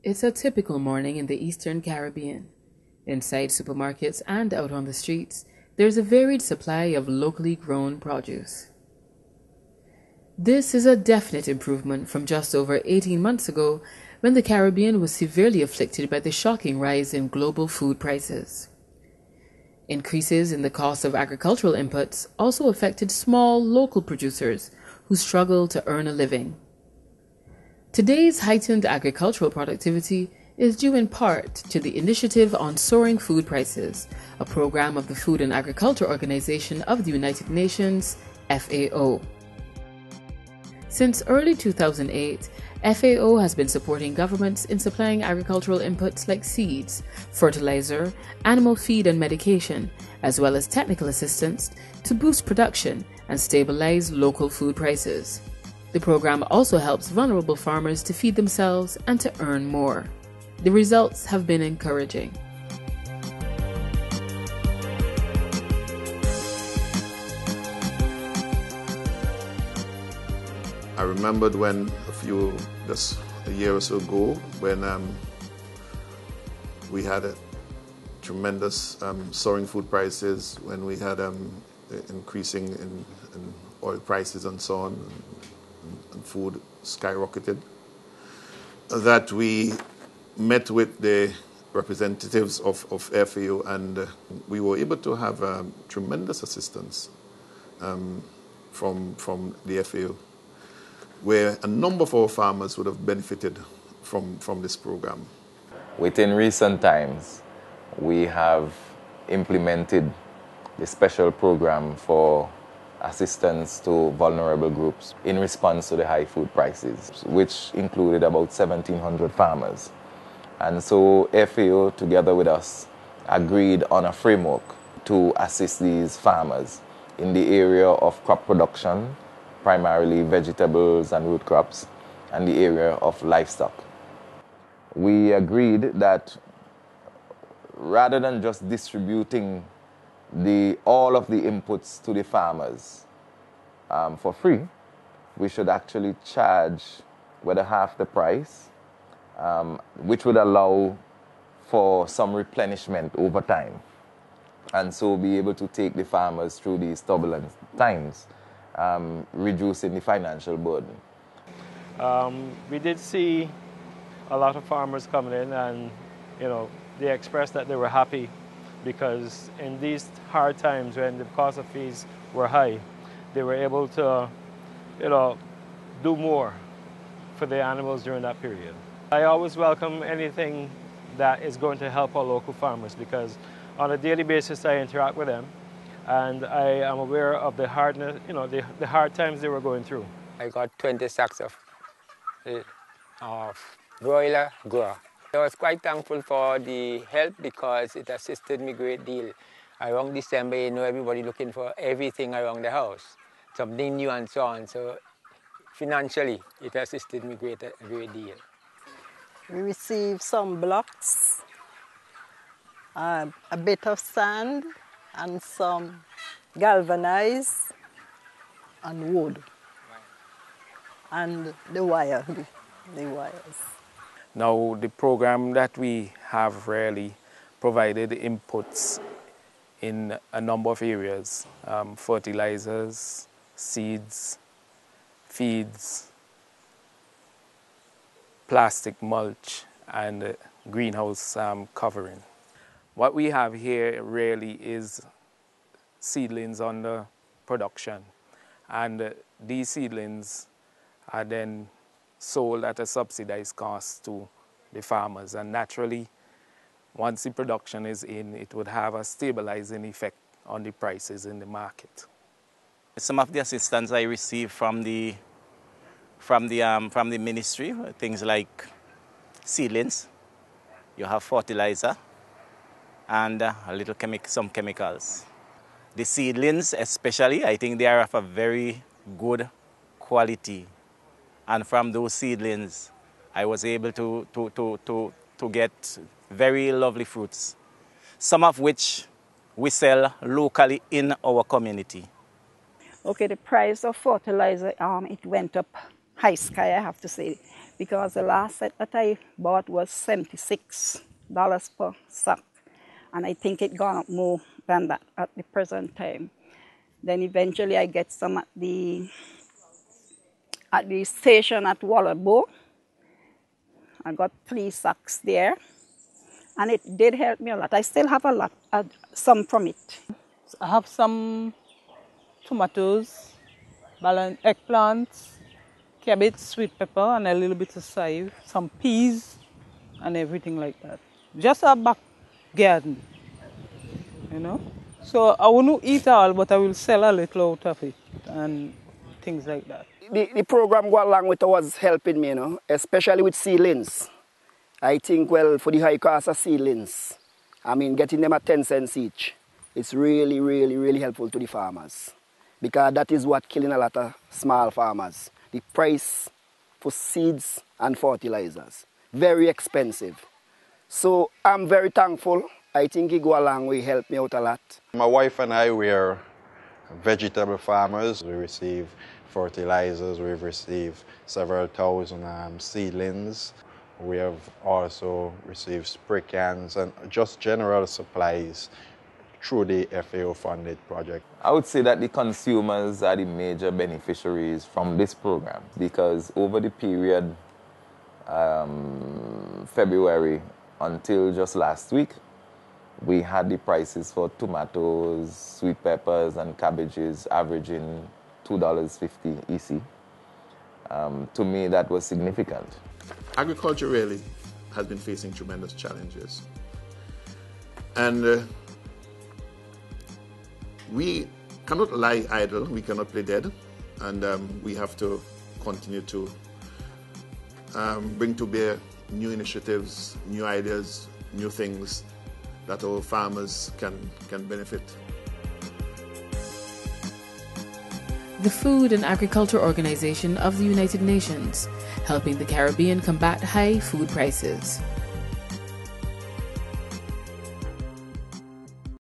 It's a typical morning in the Eastern Caribbean. Inside supermarkets and out on the streets, there's a varied supply of locally grown produce. This is a definite improvement from just over 18 months ago when the Caribbean was severely afflicted by the shocking rise in global food prices. Increases in the cost of agricultural inputs also affected small local producers who struggle to earn a living. Today's heightened agricultural productivity is due in part to the Initiative on Soaring Food Prices, a program of the Food and Agriculture Organization of the United Nations, FAO. Since early 2008, FAO has been supporting governments in supplying agricultural inputs like seeds, fertilizer, animal feed and medication, as well as technical assistance to boost production and stabilize local food prices. The program also helps vulnerable farmers to feed themselves and to earn more. The results have been encouraging. I remembered when just a year or so ago, when we had a tremendous soaring food prices, when we had increasing in oil prices and so on, and food skyrocketed, that we met with the representatives of FAO, and we were able to have tremendous assistance from the FAO, where a number of our farmers would have benefited from this program. Within recent times, we have implemented the special program for assistance to vulnerable groups in response to the high food prices, which included about 1,700 farmers. And so FAO, together with us, agreed on a framework to assist these farmers in the area of crop production, primarily vegetables and root crops, and the area of livestock. We agreed that rather than just distributing all of the inputs to the farmers for free, we should actually charge whether half the price, which would allow for some replenishment over time, and so be able to take the farmers through these turbulent times, reducing the financial burden. We did see a lot of farmers coming in, and they expressed that they were happy because in these hard times when the cost of feeds were high, they were able to do more for the animals during that period. I always welcome anything that is going to help our local farmers, because on a daily basis I interact with them, and I am aware of the hardness, the hard times they were going through. I got 20 sacks of broiler grower. I was quite thankful for the help because it assisted me a great deal. Around December, everybody looking for everything around the house, something new and so on. So financially, it assisted me a great deal. We received some blocks, a bit of sand, and some galvanized and wood, and the wires. Now, the program that we have really provided inputs in a number of areas, fertilizers, seeds, feeds, plastic mulch, and greenhouse covering. What we have here really is seedlings under production, and these seedlings are then sold at a subsidized cost to the farmers, and naturally, once the production is in, it would have a stabilizing effect on the prices in the market. Some of the assistance I received from the ministry, things like seedlings, you have fertilizer, and some chemicals. The seedlings especially, I think they are of a very good quality. And from those seedlings, I was able to get very lovely fruits, some of which we sell locally in our community. Okay, the price of fertilizer, it went up high sky, I have to say, because the last set that I bought was $76 per sack, and I think it gone up more than that at the present time. Then eventually I get some at the station at Wallerbo. I got 3 sacks there, and it did help me a lot. I still have some from it. I have some tomatoes, eggplants, cabbage, sweet pepper, and a little bit of chive, some peas, and everything like that. Just a back garden, you know. So I won't eat all, but I will sell a little out of it and things like that. The program go along with was helping me, you know, especially with seedlings. I think, well, for the high cost of seedlings, I mean, getting them at 10 cents each, it's really, really, really helpful to the farmers, because that is what killing a lot of small farmers. The price for seeds and fertilizers, very expensive. So I'm very thankful. I think it go along, will help me out a lot. My wife and I, we are vegetable farmers. We receive fertilizers, we've received several thousand seedlings. We have also received spray cans and just general supplies through the FAO-funded project. I would say that the consumers are the major beneficiaries from this program, because over the period February until just last week, we had the prices for tomatoes, sweet peppers, and cabbages averaging $2.50 EC. To me, that was significant. Agriculture really has been facing tremendous challenges. And we cannot lie idle, we cannot play dead, and we have to continue to bring to bear new initiatives, new ideas, new things that our farmers can benefit. The Food and Agriculture Organization of the United Nations, helping the Caribbean combat high food prices.